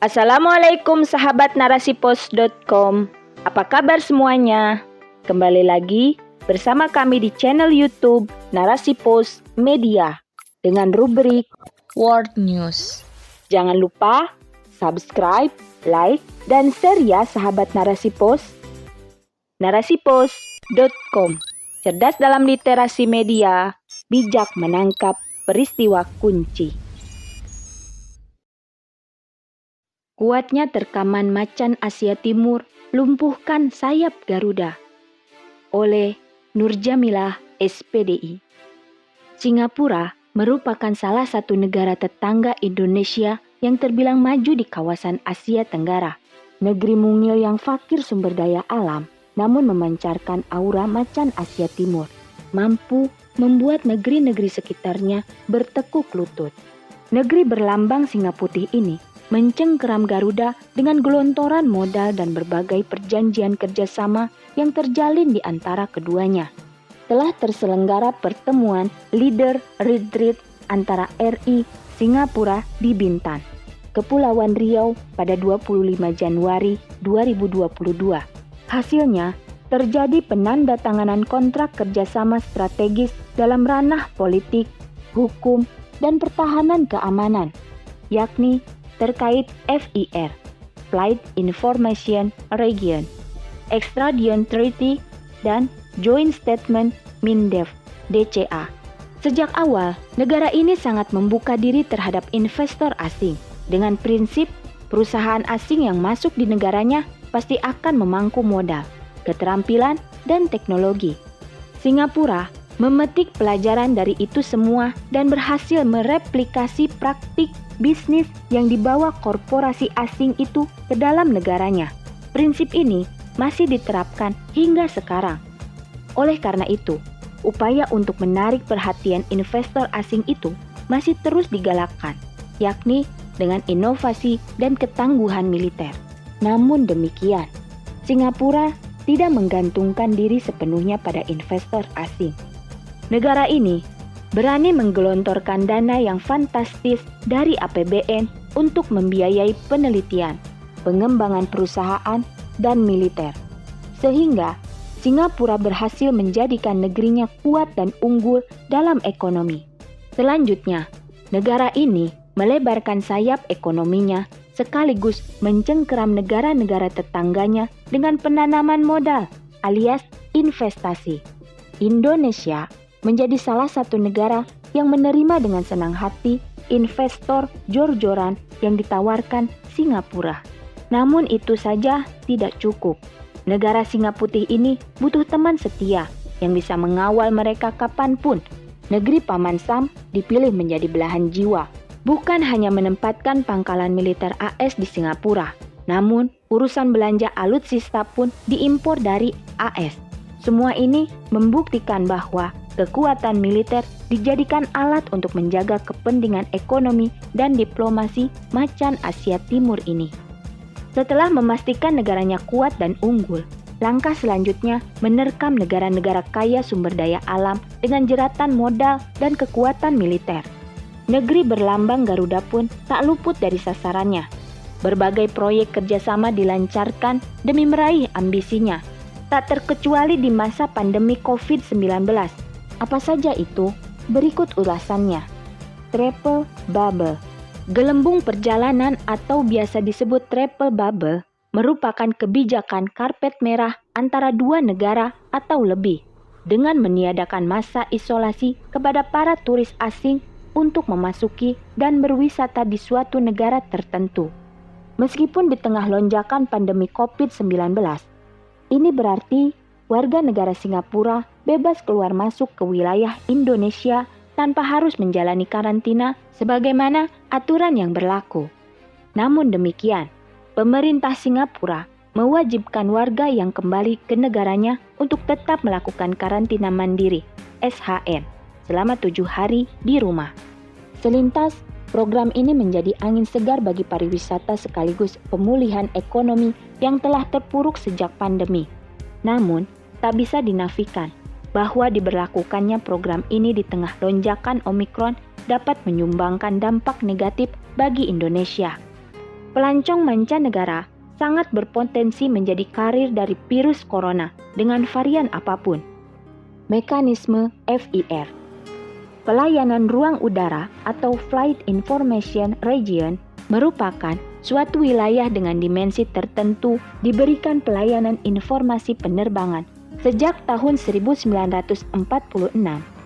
Assalamualaikum sahabat narasipos.com. Apa kabar semuanya? Kembali lagi bersama kami di channel YouTube Narasipos Media dengan rubrik World News. Jangan lupa subscribe, like, dan share ya sahabat Narasipos. Narasipos.com. Cerdas dalam literasi media, bijak menangkap peristiwa kunci. Kuatnya terkaman macan Asia Timur lumpuhkan sayap Garuda. Oleh Nurjamilah, SPDI. Singapura merupakan salah satu negara tetangga Indonesia yang terbilang maju di kawasan Asia Tenggara. Negeri mungil yang fakir sumber daya alam, namun memancarkan aura macan Asia Timur, mampu membuat negeri-negeri sekitarnya bertekuk lutut. Negeri berlambang singa putih ini mencengkeram Garuda dengan gelontoran modal dan berbagai perjanjian kerjasama yang terjalin di antara keduanya. Telah terselenggara pertemuan leader retreat antara RI Singapura di Bintan, Kepulauan Riau pada 25 Januari 2022. Hasilnya, terjadi penandatanganan kontrak kerjasama strategis dalam ranah politik, hukum, dan pertahanan keamanan, yakni terkait FIR, Flight Information Region, Extradition Treaty, dan Joint Statement MINDEF, DCA. Sejak awal, negara ini sangat membuka diri terhadap investor asing dengan prinsip perusahaan asing yang masuk di negaranya pasti akan memangku modal, keterampilan, dan teknologi. Singapura memetik pelajaran dari itu semua dan berhasil mereplikasi praktik bisnis yang dibawa korporasi asing itu ke dalam negaranya. Prinsip ini masih diterapkan hingga sekarang. Oleh karena itu, upaya untuk menarik perhatian investor asing itu masih terus digalakkan, yakni dengan inovasi dan ketangguhan militer. Namun demikian, Singapura tidak menggantungkan diri sepenuhnya pada investor asing. Negara ini berani menggelontorkan dana yang fantastis dari APBN untuk membiayai penelitian, pengembangan perusahaan, dan militer. Sehingga Singapura berhasil menjadikan negerinya kuat dan unggul dalam ekonomi. Selanjutnya, negara ini melebarkan sayap ekonominya sekaligus mencengkeram negara-negara tetangganya dengan penanaman modal alias investasi. Indonesia menjadi salah satu negara yang menerima dengan senang hati investor jor-joran yang ditawarkan Singapura. Namun itu saja tidak cukup. Negara singa putih ini butuh teman setia yang bisa mengawal mereka kapanpun. Negeri Paman Sam dipilih menjadi belahan jiwa. Bukan hanya menempatkan pangkalan militer AS di Singapura, namun urusan belanja alutsista pun diimpor dari AS. Semua ini membuktikan bahwa kekuatan militer dijadikan alat untuk menjaga kepentingan ekonomi dan diplomasi macan Asia Timur ini. Setelah memastikan negaranya kuat dan unggul, langkah selanjutnya menerkam negara-negara kaya sumber daya alam dengan jeratan modal dan kekuatan militer. Negeri berlambang Garuda pun tak luput dari sasarannya. Berbagai proyek kerjasama dilancarkan demi meraih ambisinya, tak terkecuali di masa pandemi COVID-19. Apa saja itu? Berikut ulasannya. Travel Bubble. Gelembung perjalanan atau biasa disebut Travel Bubble merupakan kebijakan karpet merah antara dua negara atau lebih dengan meniadakan masa isolasi kepada para turis asing untuk memasuki dan berwisata di suatu negara tertentu. Meskipun di tengah lonjakan pandemi COVID-19, ini berarti warga negara Singapura bebas keluar masuk ke wilayah Indonesia tanpa harus menjalani karantina sebagaimana aturan yang berlaku. Namun demikian, pemerintah Singapura mewajibkan warga yang kembali ke negaranya untuk tetap melakukan karantina mandiri (SHM) selama 7 hari di rumah. Selintas, program ini menjadi angin segar bagi pariwisata sekaligus pemulihan ekonomi yang telah terpuruk sejak pandemi. Namun, tak bisa dinafikan bahwa diberlakukannya program ini di tengah lonjakan Omikron dapat menyumbangkan dampak negatif bagi Indonesia. Pelancong mancanegara sangat berpotensi menjadi karir dari virus corona dengan varian apapun. Mekanisme FIR. Pelayanan ruang udara atau Flight Information Region merupakan suatu wilayah dengan dimensi tertentu diberikan pelayanan informasi penerbangan. Sejak tahun 1946,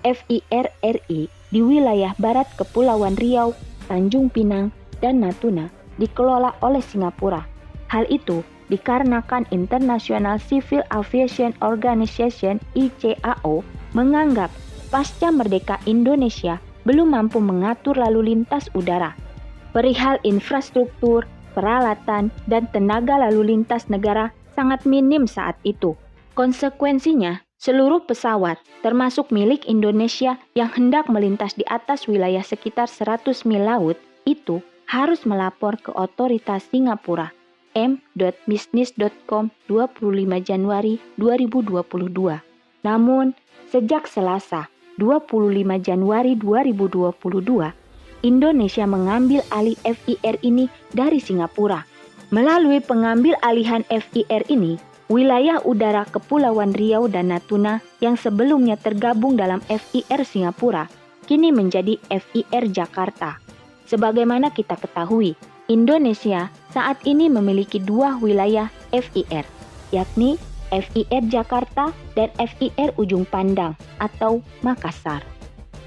FIR RI di wilayah barat Kepulauan Riau, Tanjung Pinang, dan Natuna dikelola oleh Singapura. Hal itu dikarenakan International Civil Aviation Organization (ICAO) menganggap pasca merdeka Indonesia belum mampu mengatur lalu lintas udara. Perihal infrastruktur, peralatan, dan tenaga lalu lintas negara sangat minim saat itu. Konsekuensinya, seluruh pesawat, termasuk milik Indonesia yang hendak melintas di atas wilayah sekitar 100 mil laut, itu harus melapor ke otoritas Singapura. m.business.com 25 Januari 2022. Namun, sejak Selasa 25 Januari 2022, Indonesia mengambil alih FIR ini dari Singapura. Melalui pengambil alihan FIR ini, wilayah udara Kepulauan Riau dan Natuna yang sebelumnya tergabung dalam FIR Singapura, kini menjadi FIR Jakarta. Sebagaimana kita ketahui, Indonesia saat ini memiliki dua wilayah FIR, yakni FIR Jakarta dan FIR Ujung Pandang atau Makassar.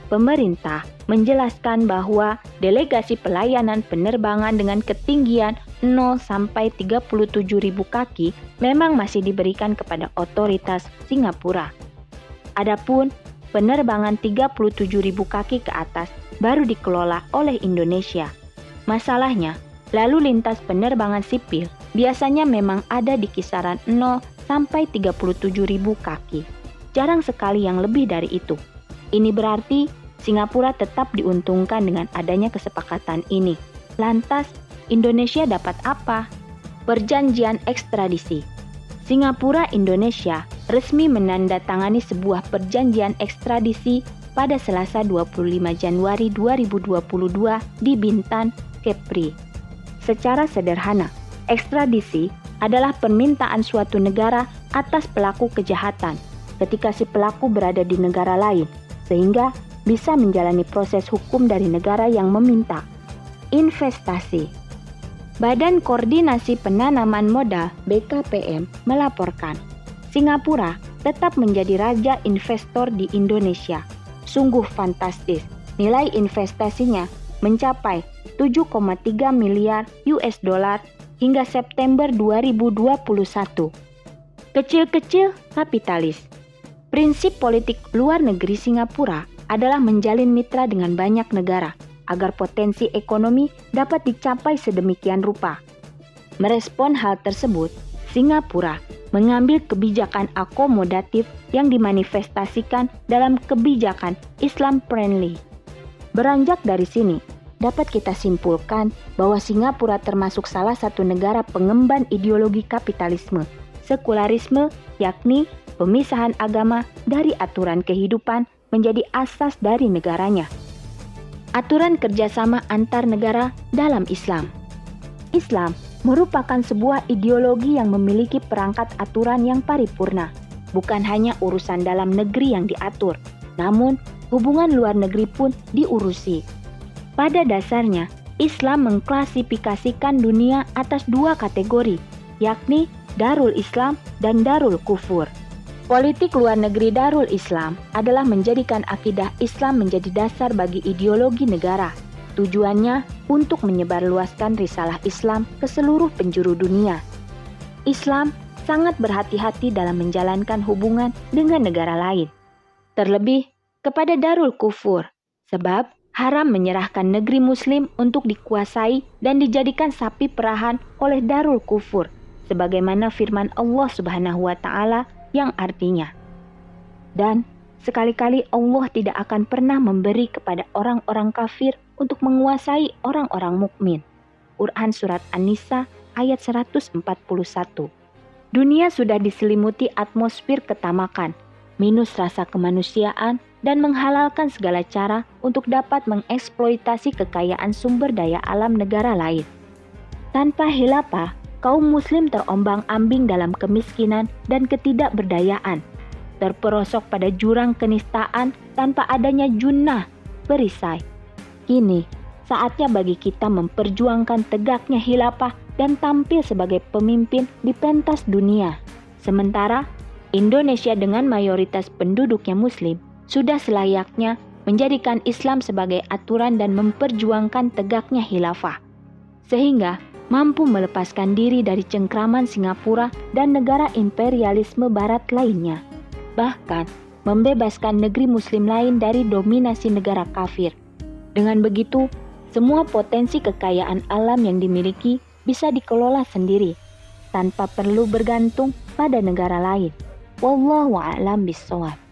Pemerintah menjelaskan bahwa delegasi pelayanan penerbangan dengan ketinggian 0 sampai 37.000 kaki memang masih diberikan kepada otoritas Singapura. Adapun penerbangan 37.000 kaki ke atas baru dikelola oleh Indonesia. Masalahnya, lalu lintas penerbangan sipil biasanya memang ada di kisaran 0 sampai 37.000 kaki. Jarang sekali yang lebih dari itu. Ini berarti Singapura tetap diuntungkan dengan adanya kesepakatan ini. Lantas, Indonesia dapat apa? Perjanjian ekstradisi. Singapura Indonesia resmi menandatangani sebuah perjanjian ekstradisi pada Selasa 25 Januari 2022 di Bintan, Kepri. Secara sederhana, ekstradisi adalah permintaan suatu negara atas pelaku kejahatan ketika si pelaku berada di negara lain, sehingga bisa menjalani proses hukum dari negara yang meminta. Investasi. Badan Koordinasi Penanaman Modal (BKPM) melaporkan, Singapura tetap menjadi raja investor di Indonesia. Sungguh fantastis. Nilai investasinya mencapai 7,3 miliar US dollar hingga September 2021. Kecil-kecil kapitalis. Prinsip politik luar negeri Singapura adalah menjalin mitra dengan banyak negara agar potensi ekonomi dapat dicapai sedemikian rupa. Merespon hal tersebut, Singapura mengambil kebijakan akomodatif yang dimanifestasikan dalam kebijakan Islam friendly. Beranjak dari sini, dapat kita simpulkan bahwa Singapura termasuk salah satu negara pengemban ideologi kapitalisme, sekularisme, yakni pemisahan agama dari aturan kehidupan menjadi asas dari negaranya. Aturan kerjasama antar negara dalam Islam. Islam merupakan sebuah ideologi yang memiliki perangkat aturan yang paripurna. Bukan hanya urusan dalam negeri yang diatur, namun hubungan luar negeri pun diurusi. Pada dasarnya, Islam mengklasifikasikan dunia atas dua kategori, yakni Darul Islam dan Darul Kufur. Politik luar negeri Darul Islam adalah menjadikan akidah Islam menjadi dasar bagi ideologi negara. Tujuannya untuk menyebarluaskan risalah Islam ke seluruh penjuru dunia. Islam sangat berhati-hati dalam menjalankan hubungan dengan negara lain. Terlebih kepada Darul Kufur, sebab haram menyerahkan negeri Muslim untuk dikuasai dan dijadikan sapi perahan oleh Darul Kufur, sebagaimana firman Allah Subhanahu wa Ta'ala yang artinya, dan sekali-kali Allah tidak akan pernah memberi kepada orang-orang kafir untuk menguasai orang-orang mukmin. Quran Surat An-Nisa ayat 141. Dunia sudah diselimuti atmosfer ketamakan, minus rasa kemanusiaan, dan menghalalkan segala cara untuk dapat mengeksploitasi kekayaan sumber daya alam negara lain. Tanpa khilafah, kaum muslim terombang-ambing dalam kemiskinan dan ketidakberdayaan, terperosok pada jurang kenistaan tanpa adanya junnah, perisai. Kini, saatnya bagi kita memperjuangkan tegaknya khilafah dan tampil sebagai pemimpin di pentas dunia. Sementara, Indonesia dengan mayoritas penduduknya muslim sudah selayaknya menjadikan Islam sebagai aturan dan memperjuangkan tegaknya khilafah, sehingga mampu melepaskan diri dari cengkraman Singapura dan negara imperialisme barat lainnya. Bahkan, membebaskan negeri muslim lain dari dominasi negara kafir. Dengan begitu, semua potensi kekayaan alam yang dimiliki bisa dikelola sendiri, tanpa perlu bergantung pada negara lain. Wallahu a'lam bishawab.